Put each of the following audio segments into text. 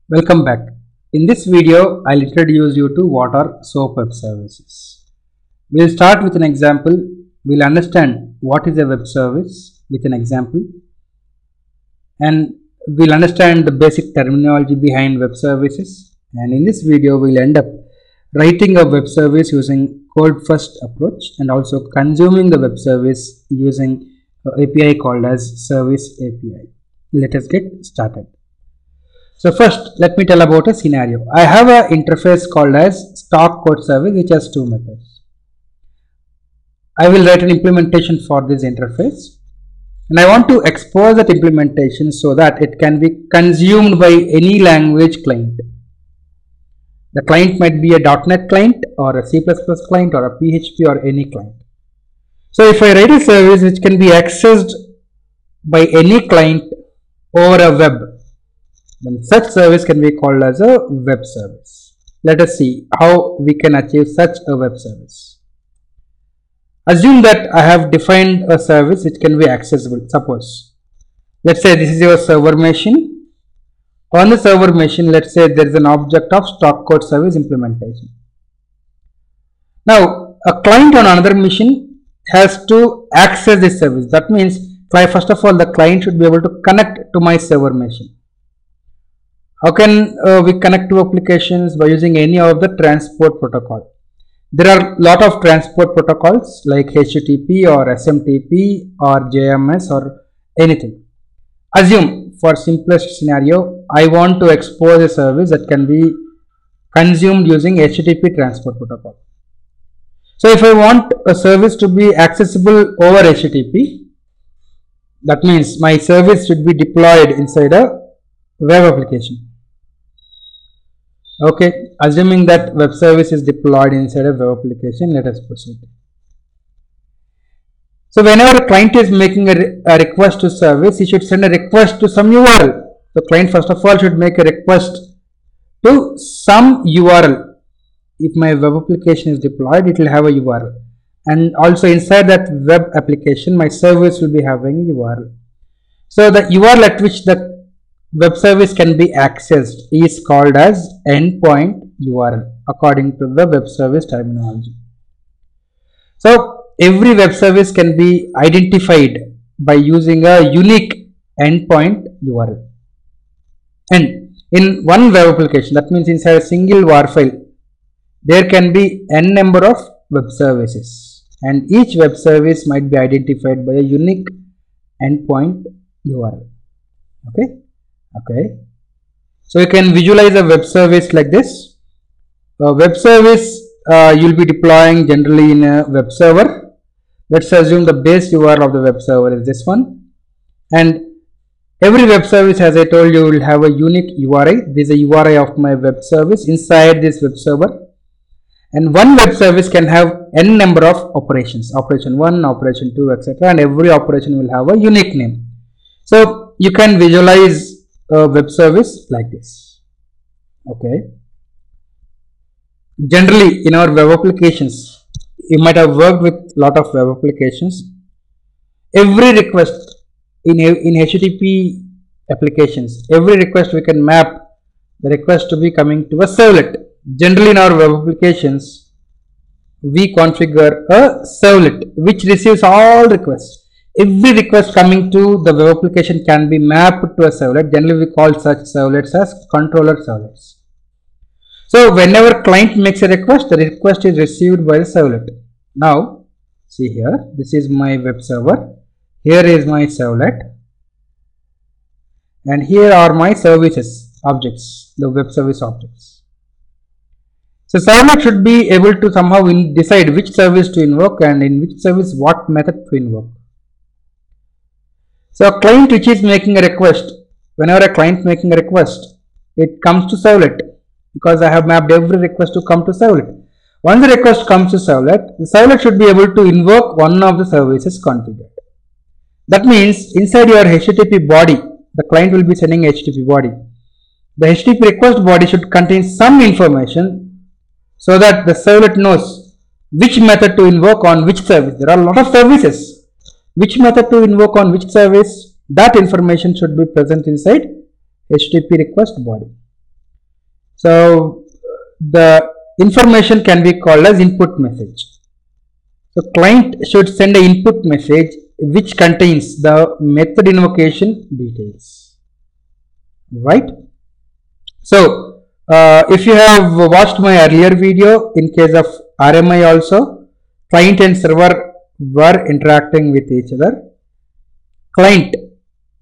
Welcome back. In this video, I'll introduce you to what are SOAP web services. We'll start with an example. We'll understand what is a web service with an example, and we'll understand the basic terminology behind web services. And in this video, we'll end up writing a web service using code first approach and also consuming the web service using an API called as service API. Let us get started. So first, let me tell about a scenario. I have an interface called as stock code service which has two methods. I will write an implementation for this interface, and I want to expose that implementation so that it can be consumed by any language client. The client might be a .NET client or a C++ client or a PHP or any client. So if I write a service which can be accessed by any client over a web, then such service can be called as a web service. Let us see how we can achieve such a web service. Assume that I have defined a service which can be accessible. Suppose, let's say this is your server machine. On the server machine, let's say there is an object of stock code service implementation. Now, a client on another machine has to access this service. That means, first of all, the client should be able to connect to my server machine. How can we connect to applications? By using any of the transport protocol. There are a lot of transport protocols like HTTP or SMTP or JMS or anything. Assume, for simplest scenario, I want to expose a service that can be consumed using HTTP transport protocol. So if I want a service to be accessible over HTTP, that means my service should be deployed inside a web application. Okay, assuming that web service is deployed inside a web application, let us proceed. So whenever a client is making a request to service, he should send a request to some URL. The client first of all should make a request to some URL. If my web application is deployed, it will have a URL, and also inside that web application my service will be having a URL. So the URL at which the web service can be accessed is called as endpoint URL according to the web service terminology. So every web service can be identified by using a unique endpoint URL. And in one web application, that means inside a single WAR file, there can be n number of web services, and each web service might be identified by a unique endpoint URL. Okay, so you can visualize a web service like this. A web service you will be deploying generally in a web server. Let's assume the base URL of the web server is this one, and every web service, as I told you, will have a unique URI. This is a URI of my web service inside this web server, and one web service can have n number of operations, operation 1, operation 2, etc., and every operation will have a unique name. So you can visualize a web service like this. Okay, generally in our web applications, you might have worked with a lot of web applications. Every request in HTTP applications, every request we can map the request to be coming to a servlet. Generally in our web applications, we configure a servlet which receives all requests. Every request coming to the web application can be mapped to a servlet. Generally we call such servlets as controller servlets. So whenever client makes a request, the request is received by the servlet. Now see here, this is my web server, here is my servlet, and here are my services objects, the web service objects. So servlet should be able to somehow decide which service to invoke and in which service what method to invoke. So a client which is making a request, whenever a client making a request, it comes to servlet because I have mapped every request to come to servlet. Once the request comes to servlet, the servlet should be able to invoke one of the services configured. That means inside your HTTP body, the client will be sending HTTP body. The HTTP request body should contain some information so that the servlet knows which method to invoke on which service. There are a lot of services. Which method to invoke on which service, that information should be present inside HTTP request body. So the information can be called as input message. So client should send an input message which contains the method invocation details, right? So if you have watched my earlier video, in case of RMI also, client and server were interacting with each other. Client,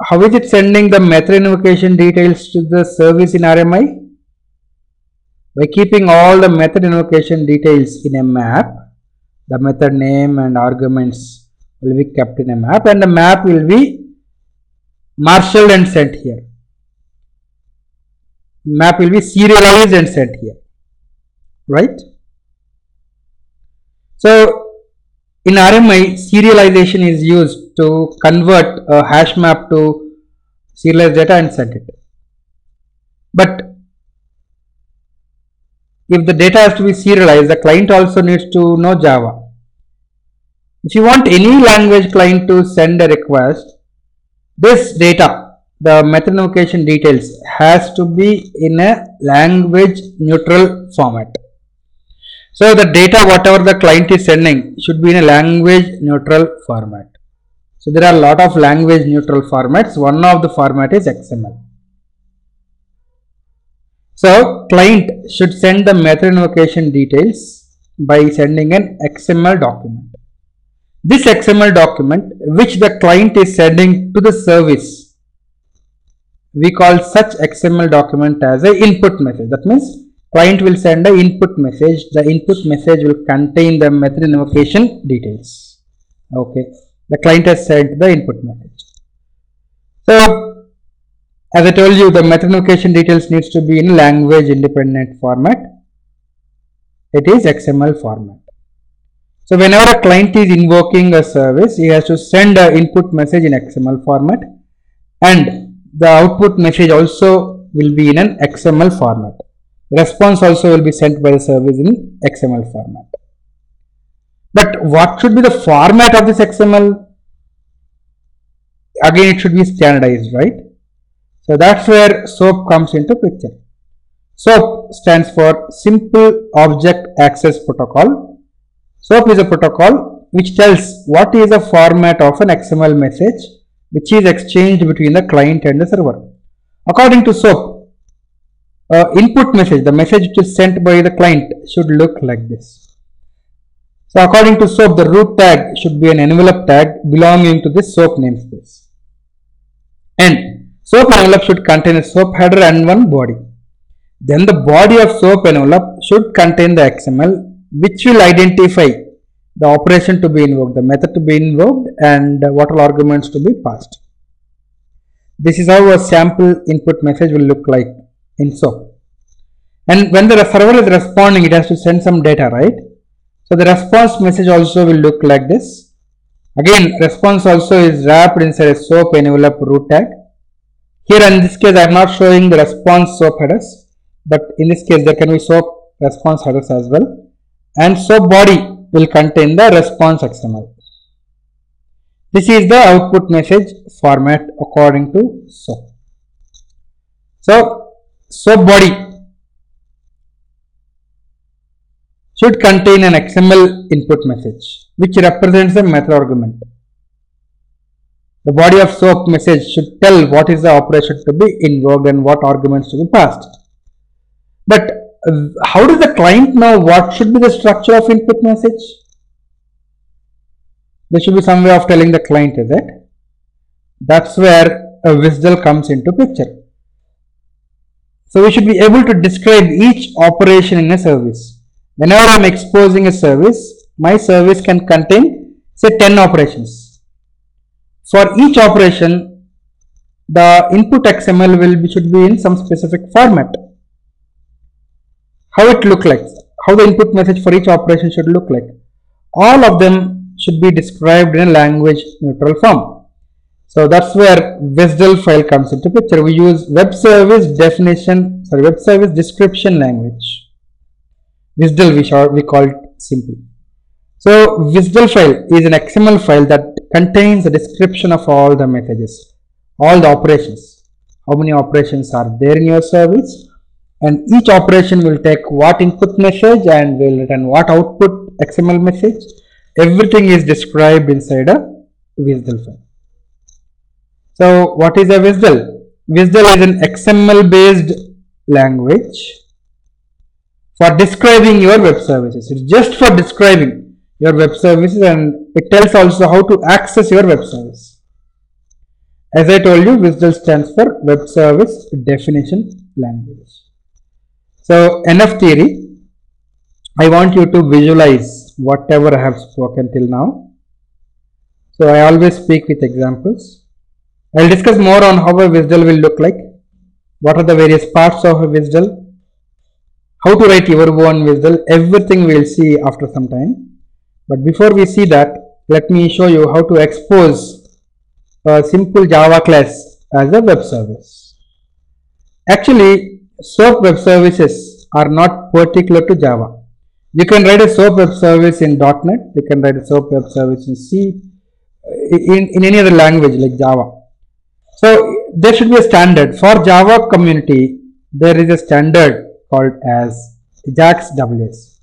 how is it sending the method invocation details to the service in RMI? By keeping all the method invocation details in a map, the method name and arguments will be kept in a map, and the map will be marshaled and sent here. Map will be serialized and sent here, right? So in RMI, serialization is used to convert a hash map to serialized data and send it. But if the data has to be serialized, the client also needs to know Java. If you want any language client to send a request, this data, the method invocation details, has to be in a language neutral format. So the data whatever the client is sending should be in a language neutral format. So there are a lot of language neutral formats. One of the format is XML. So client should send the method invocation details by sending an XML document. This XML document which the client is sending to the service, we call such XML document as an input message. That means client will send an input message. The input message will contain the method invocation details. Okay, the client has sent the input message. So as I told you, the method invocation details needs to be in language independent format. It is XML format. So whenever a client is invoking a service, he has to send an input message in XML format, and the output message also will be in an XML format. Response also will be sent by the service in XML format. But what should be the format of this XML? Again, it should be standardized, right? So that's where SOAP comes into picture. SOAP stands for Simple Object Access Protocol. SOAP is a protocol which tells what is the format of an XML message which is exchanged between the client and the server. According to SOAP, input message, the message which is sent by the client, should look like this. So according to SOAP, the root tag should be an envelope tag belonging to this SOAP namespace. And SOAP envelope should contain a SOAP header and one body. Then the body of SOAP envelope should contain the XML which will identify the operation to be invoked, the method to be invoked, and what all arguments to be passed. This is how a sample input message will look like in SOAP. And when the server is responding, it has to send some data, right? So the response message also will look like this. Again, response also is wrapped inside a SOAP envelope root tag. Here in this case, I am not showing the response SOAP headers, but in this case, there can be SOAP response headers as well. And SOAP body will contain the response XML. This is the output message format according to SOAP. So SOAP body should contain an XML input message which represents the method argument. The body of SOAP message should tell what is the operation to be invoked and what arguments to be passed. But how does the client know what should be the structure of input message? There should be some way of telling the client, is it? That's where a WSDL comes into picture. So we should be able to describe each operation in a service. Whenever I am exposing a service, my service can contain say 10 operations. For each operation, the input XML should be in some specific format. How it look like, how the input message for each operation should look like. All of them should be described in a language neutral form. So that's where WSDL file comes into picture. We use web service description language. WSDL we call it simply. So WSDL file is an XML file that contains a description of all the messages, all the operations. How many operations are there in your service? and each operation will take what input message and will return what output XML message. Everything is described inside a WSDL file. So what is a WSDL? WSDL is an XML based language for describing your web services. It's just for describing your web services, and it tells also how to access your web service. As I told you, WSDL stands for Web Service Definition Language. So enough theory. I want you to visualize whatever I have spoken till now. So I always speak with examples. I will discuss more on how a WSDL will look like, what are the various parts of a WSDL, how to write your own WSDL, everything we will see after some time. But before we see that, let me show you how to expose a simple Java class as a web service. Actually, SOAP web services are not particular to Java. You can write a SOAP web service in .NET, you can write a SOAP web service in C, in any other language like Java. So there should be a standard. For Java community, there is a standard called as JAX-WS.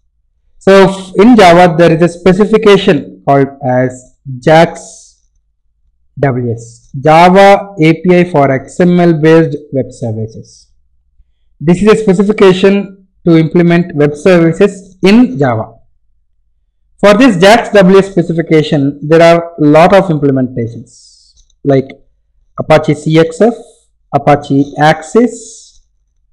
So in Java, there is a specification called as JAX-WS, Java API for XML based web services. This is a specification to implement web services in Java. For this JAX-WS specification, there are a lot of implementations like Apache CXF, Apache Axis,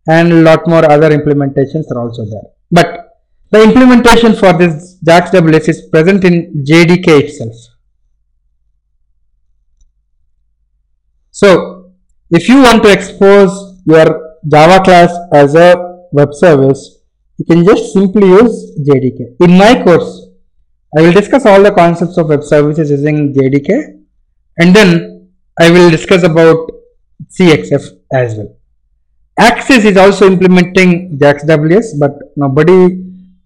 and a lot more other implementations are also there. But the implementation for this JAX-WS is present in JDK itself. So if you want to expose your Java class as a web service, you can just simply use JDK. In my course, I will discuss all the concepts of web services using JDK, and then I will discuss about CXF as well. Axis is also implementing JAX-WS, but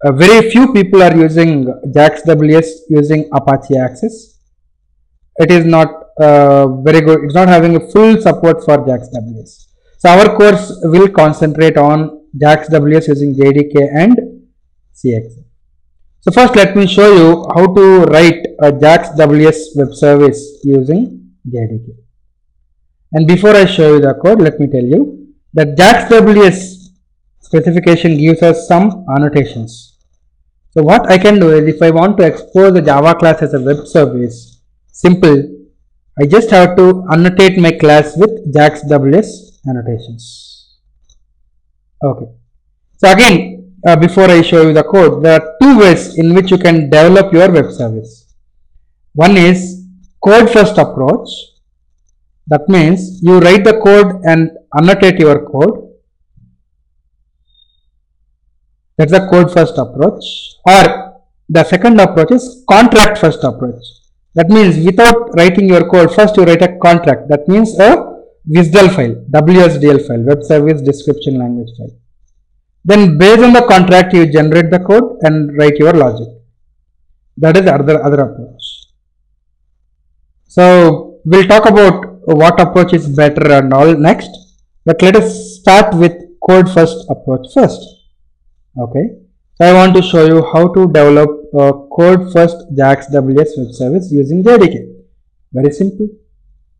very few people are using JAX-WS using Apache Axis. It is not very good. It's not having a full support for JAX-WS. So our course will concentrate on JAX-WS using JDK and CXF. So first let me show you how to write a JAX-WS web service using JDK. And before I show you the code, let me tell you that JAX-WS specification gives us some annotations. So what I can do is, if I want to expose a Java class as a web service, simple, I just have to annotate my class with JAX-WS annotations. Okay. So again, before I show you the code, there are two ways in which you can develop your web service. One is code first approach. That means you write the code and annotate your code. That's the code first approach. Or the second approach is contract first approach. That means without writing your code, first you write a contract. That means a WSDL file, WSDL file, web service description language file. Then based on the contract, you generate the code and write your logic. That is the other approach. So we'll talk about what approach is better and all next. But let us start with code first approach first. Okay. So I want to show you how to develop a code first JAX-WS web service using JDK. Very simple.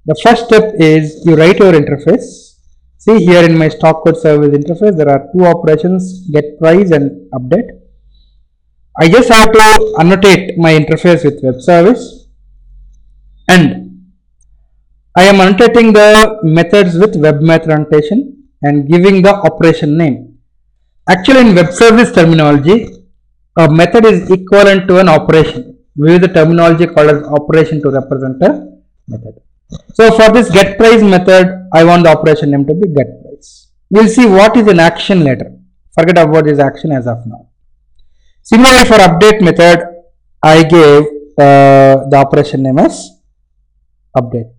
The first step is you write your interface. See here in my stock code service interface, there are two operations, get price and update. I just have to annotate my interface with web service, and I am annotating the methods with web method annotation and giving the operation name. Actually, in web service terminology, a method is equivalent to an operation. We use the terminology called as operation to represent a method. So for this get price method, I want the operation name to be get price. We'll see what is an action later. Forget about this action as of now. Similarly, for update method, I gave the operation name as update.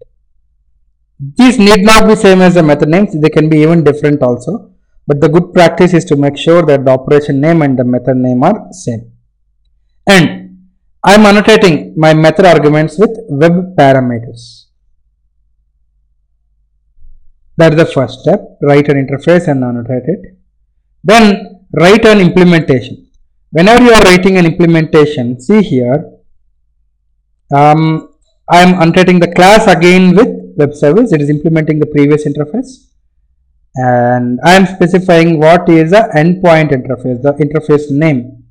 These need not be same as the method names. They can be even different also. But the good practice is to make sure that the operation name and the method name are same. And I am annotating my method arguments with web parameters. That is the first step. Write an interface and annotate it. Then write an implementation. Whenever you are writing an implementation, see here, I am annotating the class again with web service. It is implementing the previous interface, and I am specifying what is the endpoint interface, the interface name,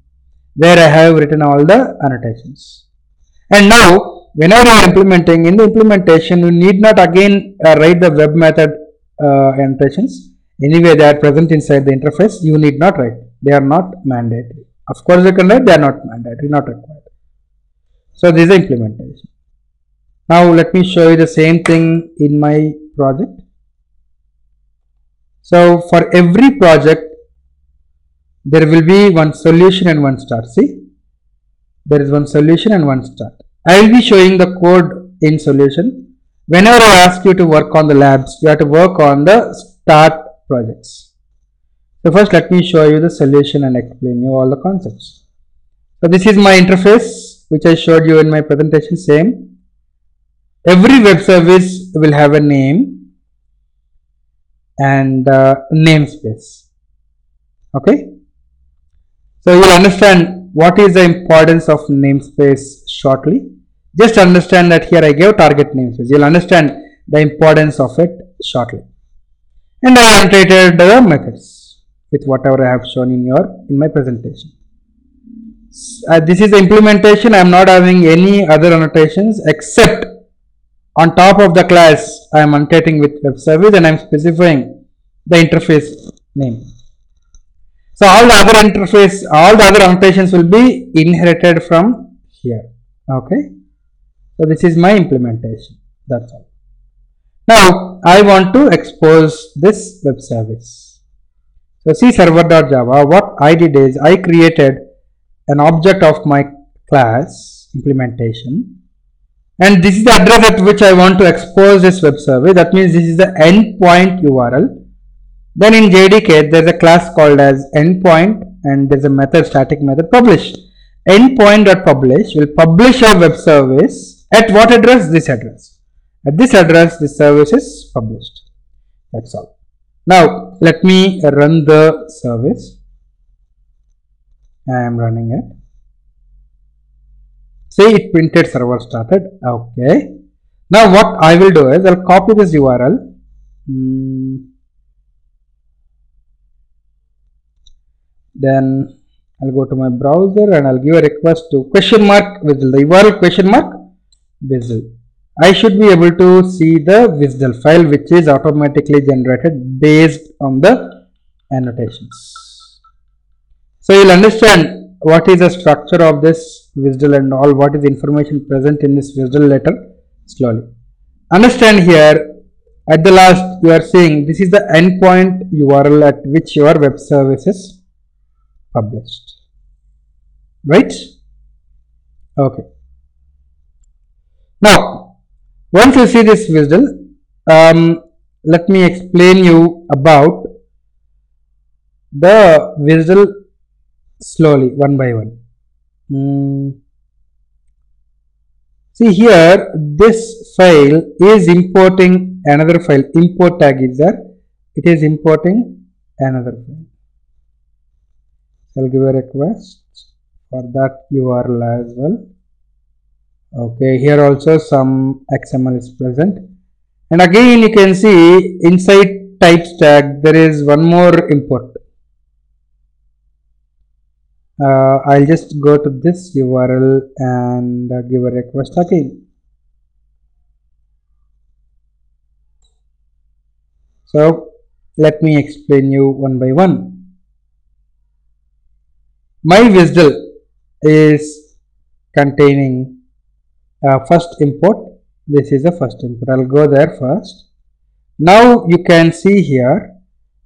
where I have written all the annotations. And now whenever you are implementing, in the implementation you need not again write the web method annotations. Anyway, they are present inside the interface. You need not write. They are not mandatory. Of course you can write, they are not mandatory, not required. So this is the implementation. Now let me show you the same thing in my project. So for every project there will be one solution and one start. See, there is one solution and one start. I will be showing the code in solution. Whenever I ask you to work on the labs, you have to work on the start projects. So first let me show you the solution and explain you all the concepts. So this is my interface which I showed you in my presentation. Same. Every web service will have a name and namespace. Okay. So you will understand what is the importance of namespace shortly. Just understand that here I gave target namespace. You will understand the importance of it shortly. And I annotated the methods with whatever I have shown in my presentation. This is the implementation. I am not having any other annotations except on top of the class I am annotating with web service and I am specifying the interface name. So all the other annotations will be inherited from here. Okay. So this is my implementation. That's all. Now I want to expose this web service. So see server.java. What I did is I created an object of my class implementation, and this is the address at which I want to expose this web service. That means this is the endpoint URL. Then in JDK there is a class called as endpoint and there is a method, static method publish. Endpoint.publish will publish a web service at what address? This address. At this address this service is published. That's all. Now let me run the service. I am running it. See, it printed server started. Okay. Now what I will do is I will copy this URL. Then I'll go to my browser and I'll give a request to question mark WSDL. The URL question mark WSDL. I should be able to see the WSDL file which is automatically generated based on the annotations. So you'll understand what is the structure of this WSDL and all, what is the information present in this WSDL letter slowly. Understand here at the last you are saying this is the endpoint URL at which your web service is published, right? Okay. Now once you see this WSDL, let me explain you about the WSDL slowly one by one. See here, this file is importing another file. Import tag is there. It is importing another file. I'll give a request for that URL as well. Okay, here also some XML is present, and again you can see inside types tag there is one more import. I'll just go to this URL and give a request again. So let me explain you one by one. My WSDL is containing first import. This is the first import. I'll go there first. Now you can see here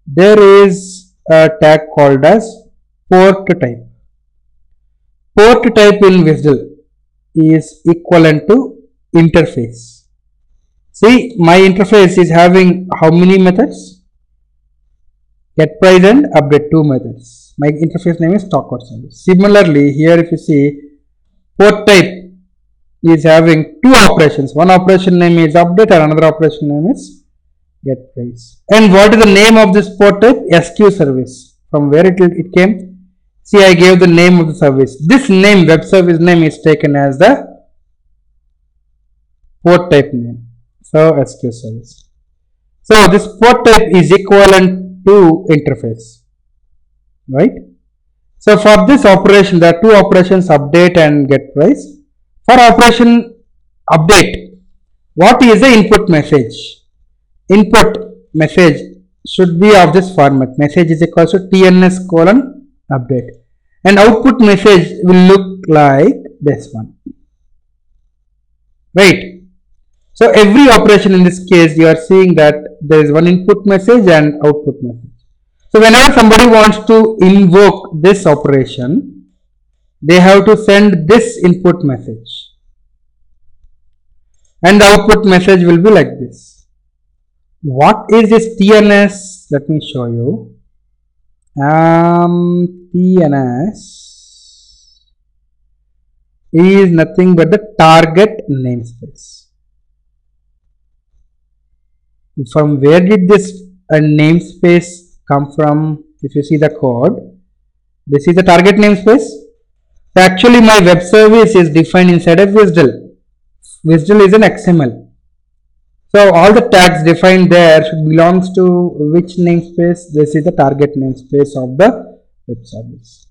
there is a tag called as port type. Port type in WSDL is equivalent to interface. See, my interface is having how many methods? Get price and update, 2 methods. My interface name is stockout service. Similarly, here if you see, port type is having 2 operations. One operation name is update and another operation name is get price. And what is the name of this port type? SQ service. From where it came? See, I gave the name of the service. This name, web service name, is taken as the port type name. So SQL service. So this port type is equivalent to interface, right? So for this operation, there are two operations, update and get price. For operation update, what is the input message? Input message should be of this format. Message is equal to TNS colon update, and output message will look like this one, right? So every operation in this case, you are seeing that there is one input message and output message. So whenever somebody wants to invoke this operation, they have to send this input message, and the output message will be like this. What is this TNS? Let me show you. TNS is nothing but the target namespace. From where did this namespace come from? If you see the code, this is the target namespace. So actually my web service is defined inside a WSDL. WSDL is an XML. So all the tags defined there should belongs to which namespace? This is the target namespace of the web service.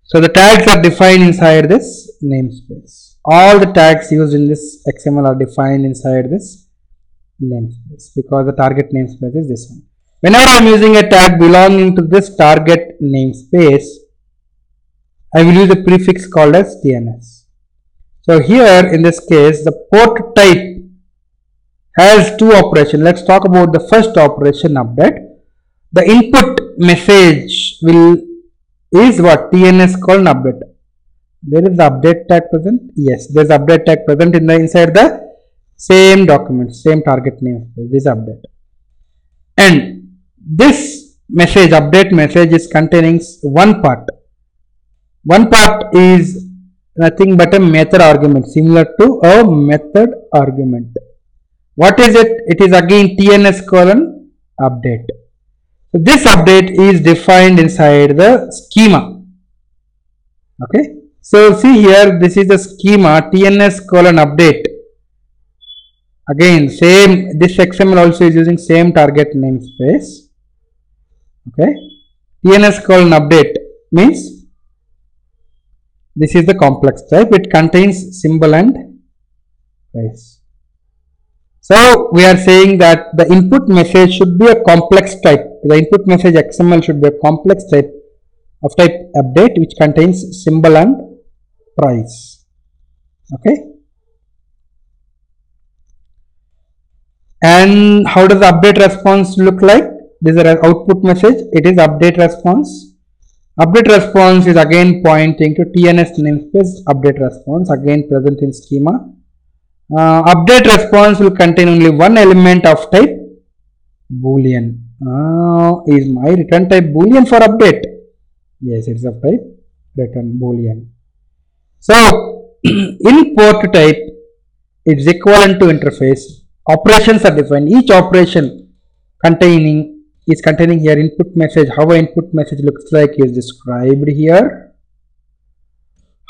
So the tags are defined inside this namespace. All the tags used in this XML are defined inside this namespace because the target namespace is this one. Whenever I am using a tag belonging to this target namespace, I will use a prefix called as TNS. So here in this case, the port type has two operations. Let's talk about the first operation, update. The input message is what? TNS colon update. Where is the update tag present? Yes, there is update tag present inside the same document, same target namespace. This update, and this message, update message, is containing one part. One part is nothing but a method argument, similar to a method argument. What is it? It is again TNS colon update. So this update is defined inside the schema. Okay. So see here, this is the schema, TNS colon update. Again, same, this XML also is using same target namespace. Okay. TNS colon update means this is the complex type. It contains symbol and price. So we are saying that the input message should be a complex type. The input message XML should be a complex type of type update which contains symbol and price. Okay. And how does the update response look like? This is an output message. It is update response. Update response is again pointing to TNS namespace. Update response again present in schema. Update response will contain only one element of type boolean. Is my return type boolean for update? Yes, it's of type return boolean. So in port type, it's equivalent to interface. Operations are defined. Each operation is containing here input message. How an input message looks like is described here.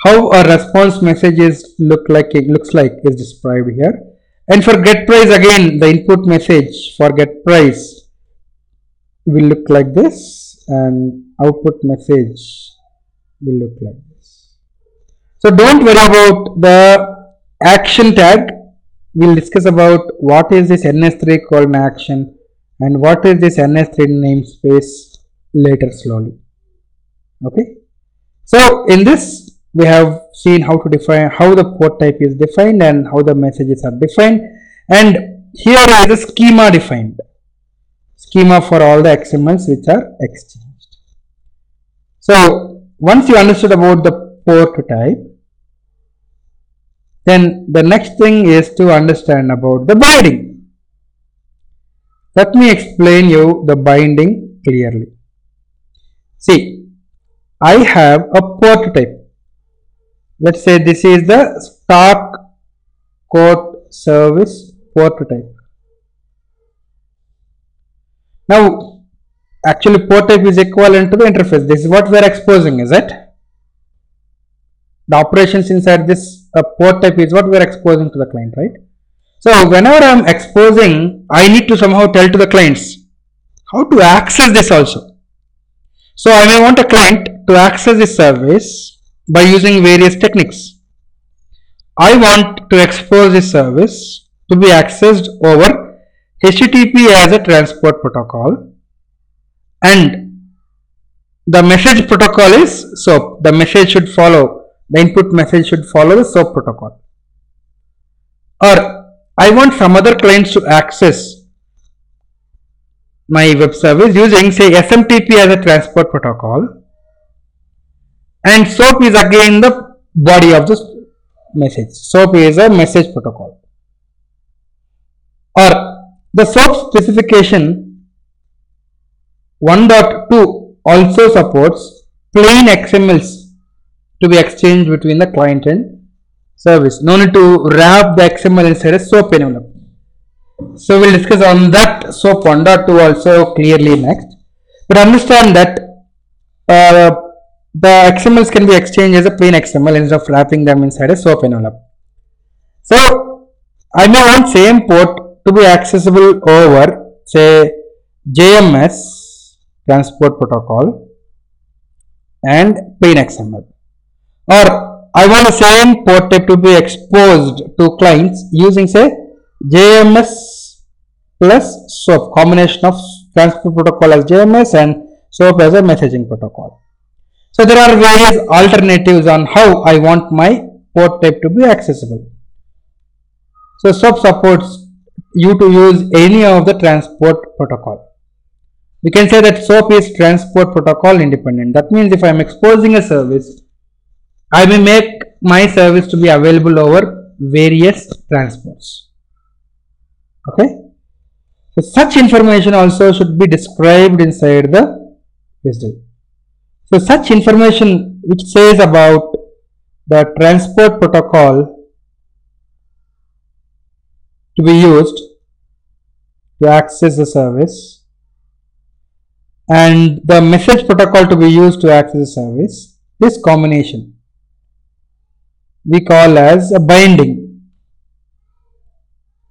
How a response message looks like is described here. And for get price, again the input message for get price will look like this, and output message will look like this. So don't worry about the action tag. We'll discuss about what is this NS3 called an action and what is this NS3 namespace later slowly. Okay. So in this we have seen how to define how the port type is defined and how the messages are defined, and here is a schema defined. Schema for all the XMLs which are exchanged. So once you understood about the port type, then the next thing is to understand about the binding. Let me explain you the binding clearly. See, I have a port type. Let's say this is the stock quote service port type. Now actually port type is equivalent to the interface. This is what we are exposing, is it? The operations inside this port type is what we are exposing to the client, right? So whenever I am exposing, I need to somehow tell to the clients how to access this also. So I may want a client to access this service by using various techniques. I want to expose this service to be accessed over HTTP as a transport protocol, and the message protocol is SOAP. The message should follow, the input message should follow the SOAP protocol. Or I want some other clients to access my web service using, say, SMTP as a transport protocol, and SOAP is again the body of this message. SOAP is a message protocol. Or the SOAP specification 1.2 also supports plain XMLs to be exchanged between the client and service. No need to wrap the XML inside a SOAP envelope. So we'll discuss on that SOAP 1.2 also clearly next. But understand that the XMLs can be exchanged as a plain XML instead of wrapping them inside a SOAP envelope. So I may want same port to be accessible over, say, JMS transport protocol and plain XML. Or I want the same port type to be exposed to clients using, say, JMS plus SOAP, combination of transport protocol as JMS and SOAP as a messaging protocol. So there are various alternatives on how I want my port type to be accessible. So SOAP supports you to use any of the transport protocol. We can say that SOAP is transport protocol independent. That means if I am exposing a service, I may make my service to be available over various transports. Okay. So such information also should be described inside the WSDL. So such information which says about the transport protocol to be used to access the service and the message protocol to be used to access the service, this combination we call as a binding,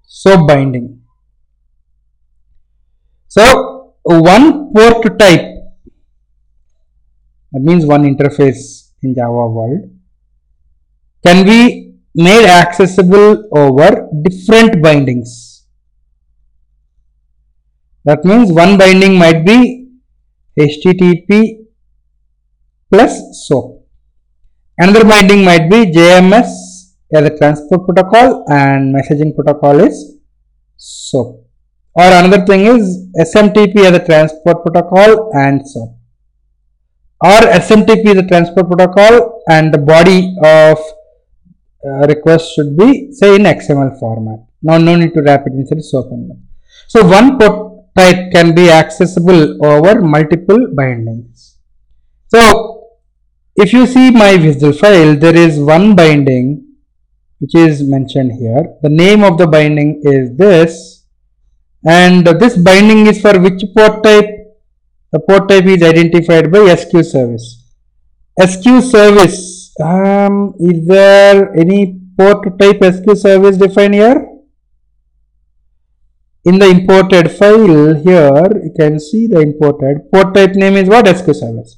SOAP binding. So one port type, that means one interface in Java world, can be made accessible over different bindings. That means one binding might be HTTP plus SOAP. Another binding might be JMS as a transport protocol and messaging protocol is SOAP. Or another thing is SMTP as a transport protocol and SOAP. Or SMTP is a transport protocol and the body of request should be, say, in XML format. Now no need to wrap it inside SOAP envelope. So one port type can be accessible over multiple bindings. So if you see my WSDL file, there is one binding which is mentioned here. The name of the binding is this, and this binding is for which port type? The port type is identified by SQ service. SQ service, is there any port type SQ service defined here? In the imported file here, you can see the imported port type name is what? SQ service.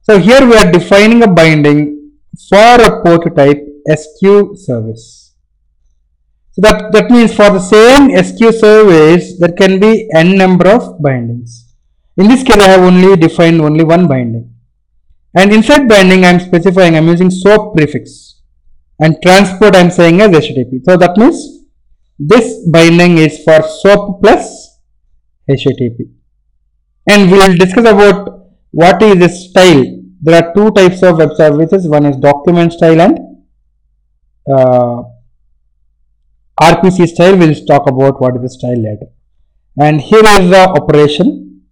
So here we are defining a binding for a port type SQ service. So that means for the same SQ service there can be n number of bindings. In this case I have only defined only one binding, and inside binding I am specifying, I am using SOAP prefix, and transport I am saying as HTTP. So that means this binding is for SOAP plus HTTP, and we will discuss about what is this style. There are two types of web services. One is document style and RPC style. We will talk about what is the style later. And here is the operation.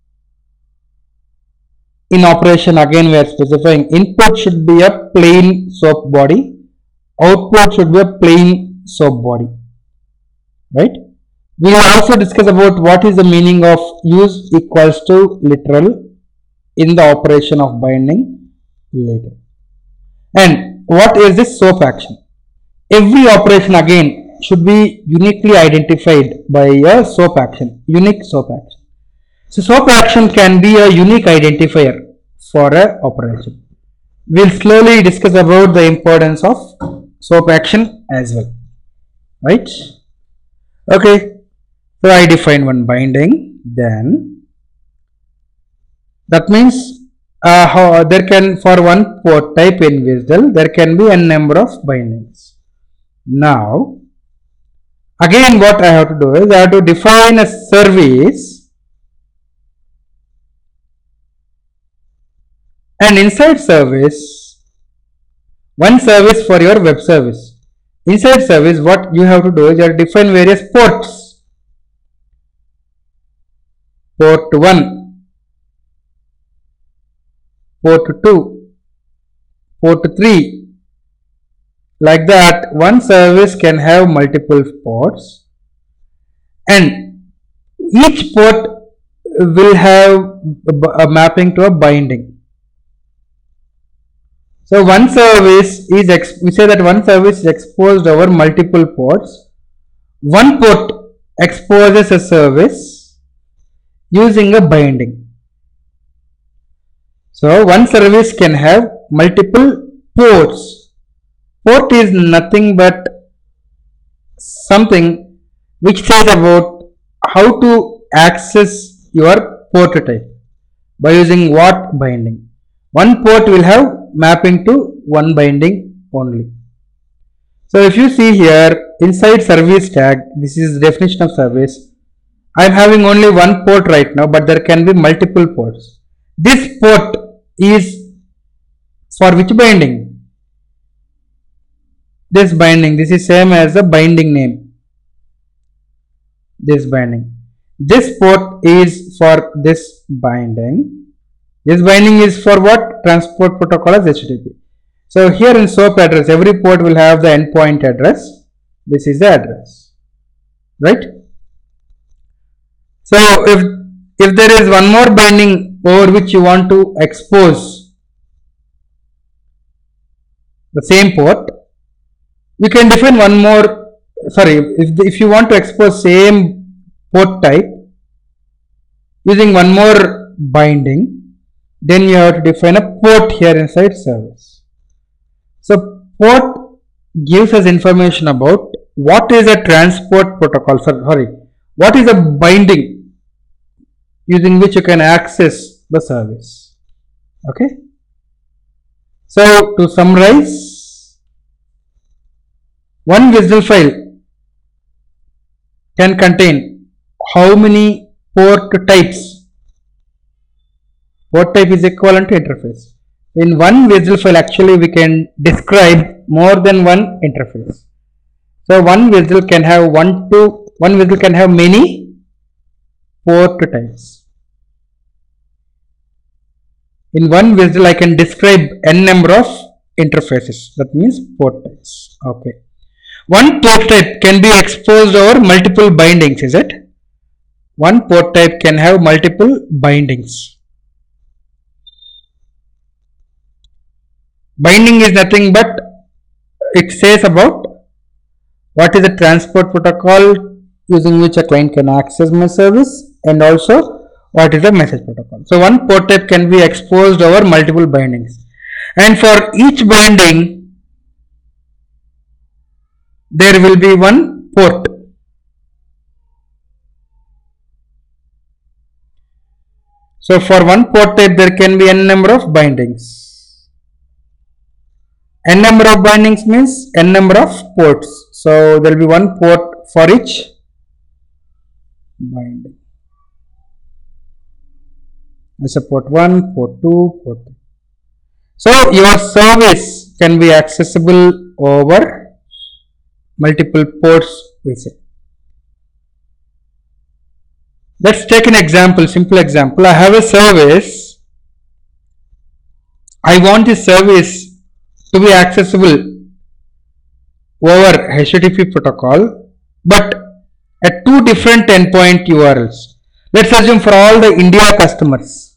In operation again we are specifying input should be a plain SOAP body, output should be a plain SOAP body, right? We will also discuss about what is the meaning of use equals to literal in the operation of binding later. And what is this SOAP action? Every operation again should be uniquely identified by a SOAP action, unique SOAP action. So SOAP action can be a unique identifier for an operation. We'll slowly discuss about the importance of SOAP action as well, right? Okay, so I define one binding, then that means how there can, for one port type in WSDL, there can be n number of bindings. Now again what I have to do is I have to define a service, and inside service, one service for your web service. Inside service, what you have to do is you have to define various ports. Port 1, port 2, port 3. Like that, one service can have multiple ports, and each port will have a mapping to a binding. So one service is, we say that one service is exposed over multiple ports. One port exposes a service using a binding. So one service can have multiple ports. Port is nothing but something which says about how to access your port type by using what binding. One port will have mapping to one binding only. So if you see here inside service tag, this is the definition of service. I am having only one port right now, but there can be multiple ports. This port is for which binding? This binding. This is same as the binding name. This binding. This port is for this binding. This binding is for what? Transport protocol as HTTP. So here in SOAP address, every port will have the endpoint address. This is the address, right? So if there is one more binding over which you want to expose the same port, you can define one more. Sorry, if you want to expose same port type using one more binding, then you have to define a port here inside service. So port gives us information about what is a transport protocol. Sorry, what is a binding using which you can access the service. Okay. So to summarize, one WSDL file can contain how many port types? Port type is equivalent to interface. In one WSDL file, actually we can describe more than one interface. So one WSDL can have one WSDL can have many port types. In one WSDL I can describe n number of interfaces. That means port types. Okay. One port type can be exposed over multiple bindings, is it? One port type can have multiple bindings. Binding is nothing but it says about what is the transport protocol using which a client can access my service, and also what is the message protocol. So one port type can be exposed over multiple bindings, and for each binding there will be one port. So for one port type there can be n number of bindings. N number of bindings means n number of ports. So there will be one port for each binding. As a port 1, port 2, port 3. So your service can be accessible over multiple ports, we say. Let's take an example, simple example. I have a service. I want this service to be accessible over HTTP protocol, but at two different endpoint URLs. Let's assume for all the India customers,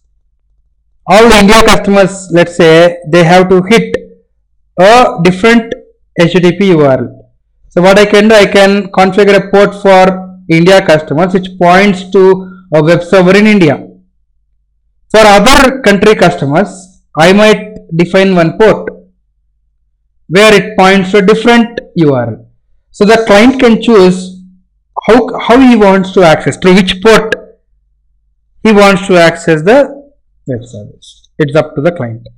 let's say they have to hit a different HTTP URL. So what I can do, I can configure a port for India customers which points to a web server in India. For other country customers, I might define one port where it points to a different URL. So the client can choose how he wants to access, through which port he wants to access the web service. It's up to the client.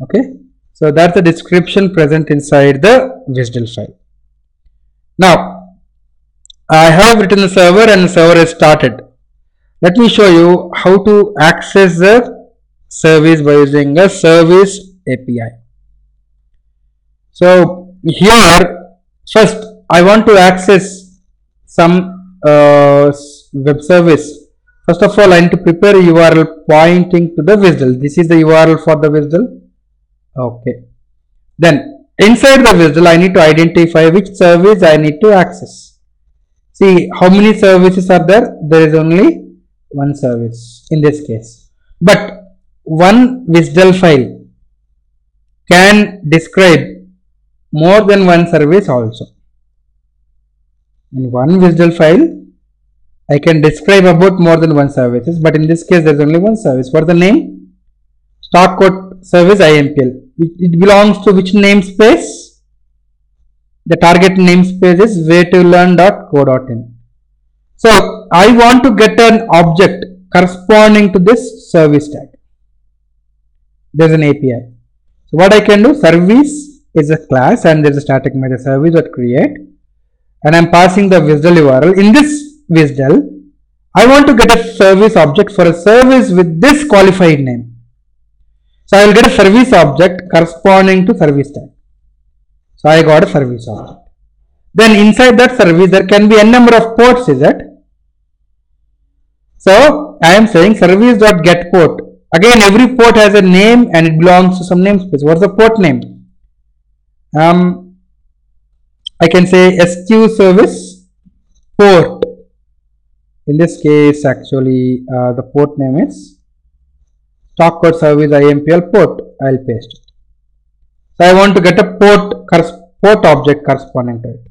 Okay. So that's the description present inside the WSDL file. Now, I have written the server and the server is started. Let me show you how to access the service by using a service API. So here, first I want to access some web service. First of all, I need to prepare a URL pointing to the WSDL. This is the URL for the WSDL. Okay. Then inside the WSDL, I need to identify which service I need to access. See how many services are there? There is only one service in this case. But one WSDL file can describe more than one service also. In one WSDL file, I can describe about more than one services, but in this case there is only one service. For the name, stock code service IMPL. It belongs to which namespace? The target namespace is waytolearn.co.in. So I want to get an object corresponding to this service tag. There is an API. So what I can do, service is a class and there is a static method service.create, and I am passing the WSDL URL. In this WSDL, I want to get a service object for a service with this qualified name. So I will get a service object corresponding to service tag. So I got a service object. Then inside that service there can be n number of ports, is it? So I am saying service.getPort. Again, every port has a name and it belongs to some namespace. What is the port name? I can say SQ service port. In this case, actually, the port name is stock code service IMPL port. I will paste it. So I want to get a port object corresponding to it.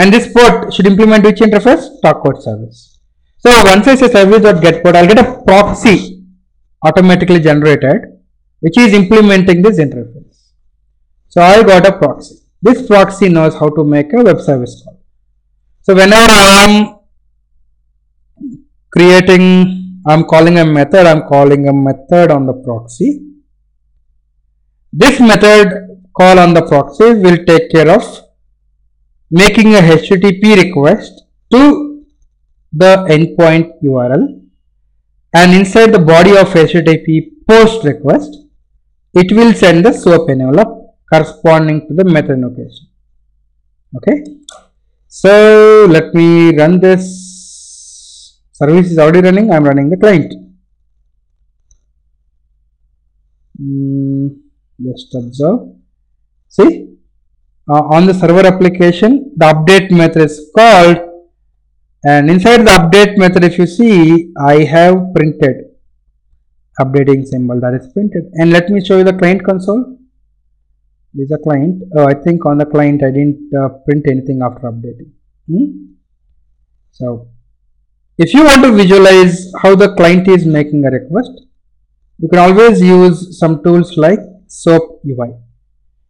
And this port should implement which interface? Stock code service. So once I say service.getPort, I will get a proxy automatically generated which is implementing this interface. So I got a proxy. This proxy knows how to make a web service call. So whenever I am calling a method on the proxy. This method call on the proxy will take care of making a HTTP request to the endpoint URL, and inside the body of HTTP post request, it will send the SOAP envelope corresponding to the method invocation. Okay. So let me run this. Service is already running. I am running the client. Just observe. See, on the server application, the update method is called, and inside the update method, if you see, I have printed updating symbol, that is printed. And let me show you the client console. This is a client. I think on the client I didn't print anything after updating. So if you want to visualize how the client is making a request, you can always use some tools like SOAP UI.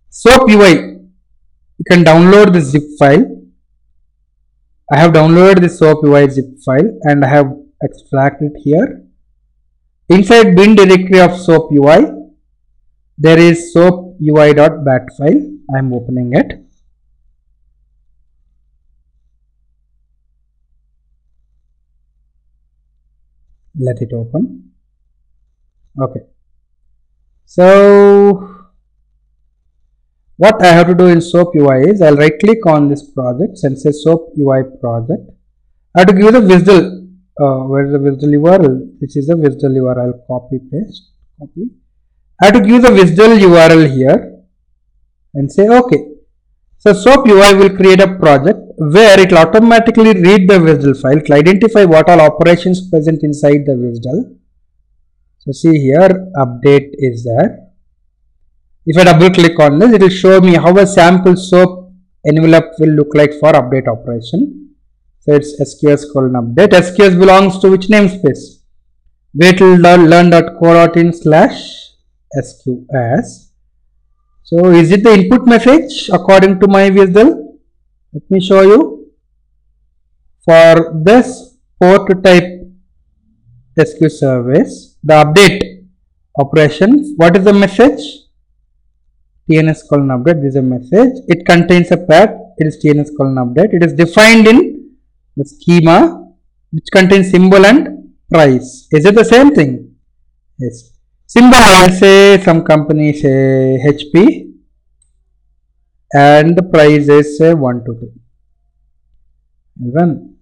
SOAP UI, you can download the zip file. I have downloaded the SOAP UI zip file and I have extracted here. Inside bin directory of SOAP UI, there is SOAP UI.bat file. I am opening it. Let it open. Okay. So what I have to do in SOAP UI is I'll right click on this project and say SOAP UI project. I have to give the WSDL. Where is the WSDL URL? This is the WSDL URL. Copy, paste, copy. I have to give the WSDL URL here and say OK. So SOAP UI will create a project where it will automatically read the WSDL file, it will identify what all operations present inside the WSDL. So see here, update is there. If I double click on this, it will show me how a sample SOAP envelope will look like for update operation. So it's SQS:update. SQS belongs to which namespace? Wait till learn.co.in/SQS. So is it the input message according to my WSDL? Let me show you. For this port type SQ service, the update operation, what is the message? TNS:update. This is a message. It contains a path. It is TNS:update. It is defined in the schema which contains symbol and price. Is it the same thing? Yes. Symbol, I say some company say HP and the price is say 123. Run.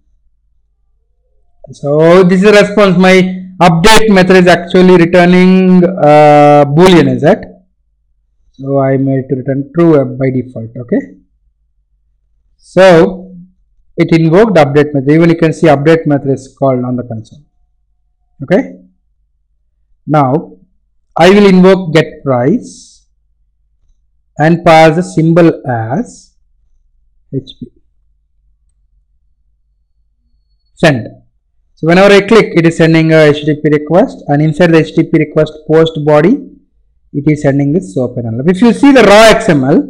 So this is a response. My update method is actually returning boolean, is that? So I made to return true by default. Okay. So it invoked update method. Even you can see update method is called on the console. Okay. Now I will invoke get price and pass the symbol as HP. Send. So whenever I click, it is sending a HTTP request, and inside the HTTP request post body, it is sending this SOAP envelope. If you see the raw XML,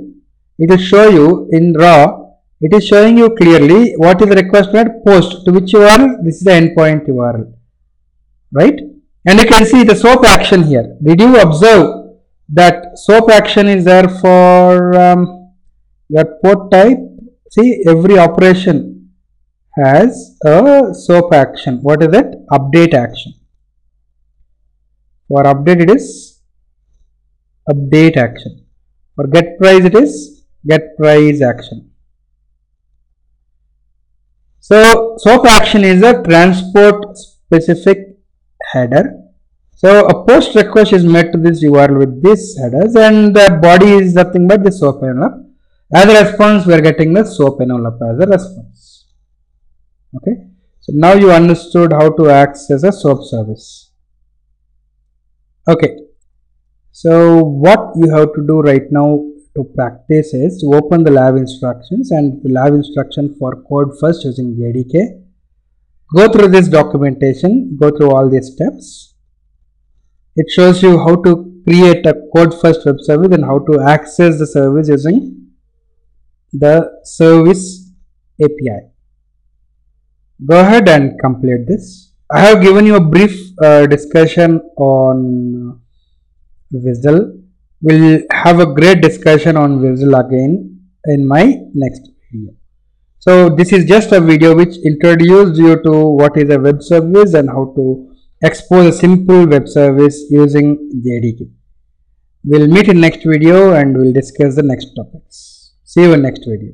it will show you in raw. It is showing you clearly what is the request made, post to which URL. This is the endpoint URL, right? And you can see the SOAP action here. Did you observe that SOAP action is there for your port type? See, every operation has a SOAP action. What is it? Update action. For update, it is update action. For get price, it is get price action. So SOAP action is a transport specific header. So a post request is made to this URL with this headers, and the body is nothing but the SOAP envelope. As a response, we are getting the SOAP envelope as a response. Okay. So now you understood how to access a SOAP service. Okay. So what you have to do right now to practice is to open the lab instructions, and the lab instruction for code first using JDK. Go through this documentation, go through all these steps. It shows you how to create a code first web service and how to access the service using the service API. Go ahead and complete this. I have given you a brief discussion on WSDL. We'll have a great discussion on WSDL again in my next video. So this is just a video which introduced you to what is a web service and how to expose a simple web service using JDK. We'll meet in next video and we'll discuss the next topics. See you in next video.